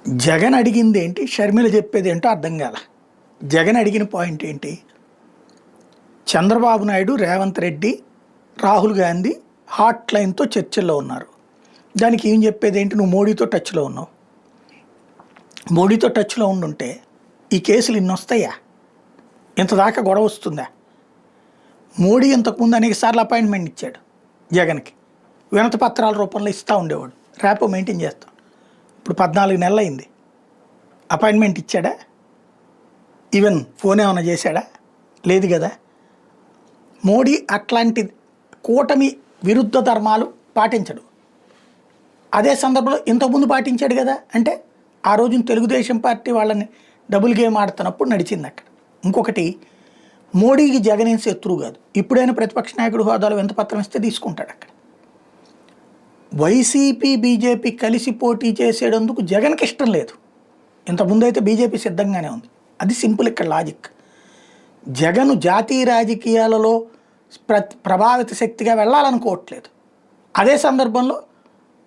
జగన్ అడిగింది ఏంటి, షర్మిల చెప్పేది ఏంటో అర్థం కాల. జగన్ అడిగిన పాయింట్ ఏంటి? చంద్రబాబు నాయుడు, రేవంత్ రెడ్డి, రాహుల్ గాంధీ హాట్ లైన్తో చర్చల్లో ఉన్నారు. దానికి ఏం చెప్పేది ఏంటి? నువ్వు మోడీతో టచ్లో ఉన్నావు. మోడీతో టచ్లో ఉండుంటే ఈ కేసులు ఇన్ని వస్తాయా? ఇంతదాకా గొడవ వస్తుందా? మోడీ ఇంతకుముందు అనేక సార్లు అపాయింట్మెంట్ ఇచ్చాడు జగన్కి. వినతి పత్రాల రూపంలో ఇస్తూ ఉండేవాడు. ర్యాపో మెయింటైన్ చేస్తాం. ఇప్పుడు 14 నెలలు అయింది. అపాయింట్మెంట్ ఇచ్చాడా? ఈవెన్ ఫోన్ ఏమైనా చేశాడా? లేదు కదా. మోడీ అట్లాంటి కూటమి విరుద్ధ ధర్మాలు పాటించడు. అదే సందర్భంలో ఇంతకుముందు పాటించాడు కదా. అంటే ఆ రోజున తెలుగుదేశం పార్టీ వాళ్ళని డబుల్ గేమ్ ఆడుతున్నప్పుడు నడిచింది అక్కడ. ఇంకొకటి, మోడీకి జగన్ ఏం శత్రువు కాదు. ఇప్పుడైనా ప్రతిపక్ష నాయకుడు హోదాలో వింతపత్రం ఇస్తే తీసుకుంటాడు అక్కడ. వైసీపీ బీజేపీ కలిసి పోటీ చేసేటందుకు జగన్కి ఇష్టం లేదు. ఇంతకుముందు అయితే బీజేపీ సిద్ధంగానే ఉంది. అది సింపుల్ ఇక్కడ లాజిక్. జగన్ జాతీయ రాజకీయాలలో ప్రభావిత శక్తిగా వెళ్ళాలనుకోవట్లేదు. అదే సందర్భంలో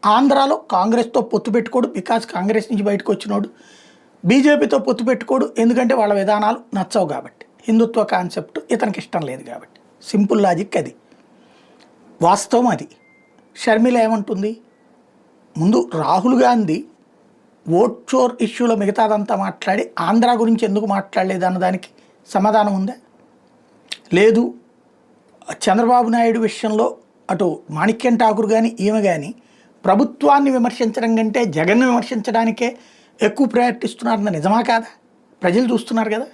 ఆంధ్రాలో కాంగ్రెస్తో పొత్తు పెట్టుకోడు, బికాజ్ కాంగ్రెస్ నుంచి బయటకు వచ్చినోడు. బీజేపీతో పొత్తు పెట్టుకోడు, ఎందుకంటే వాళ్ళ విధానాలు నచ్చవు కాబట్టి. హిందుత్వ కాన్సెప్ట్ ఇతనికి ఇష్టం లేదు కాబట్టి. సింపుల్ లాజిక్ అది. వాస్తవం అది. షర్మిల ఏమంటుంది? ముందు రాహుల్ గాంధీ ఓట్ చోర్ ఇష్యూలో మిగతాదంతా మాట్లాడి ఆంధ్ర గురించి ఎందుకు మాట్లాడలేదు అన్నదానికి సమాధానం ఉందా? లేదు. చంద్రబాబు నాయుడు విషయంలో అటు మాణిక్యం ఠాకూర్ కానీ ఈమె కానీ ప్రభుత్వాన్ని విమర్శించడం కంటే జగన్ను విమర్శించడానికే ఎక్కువ ప్రయత్నిస్తున్నారన్న నిజమా కాదా? ప్రజలు చూస్తున్నారు కదా.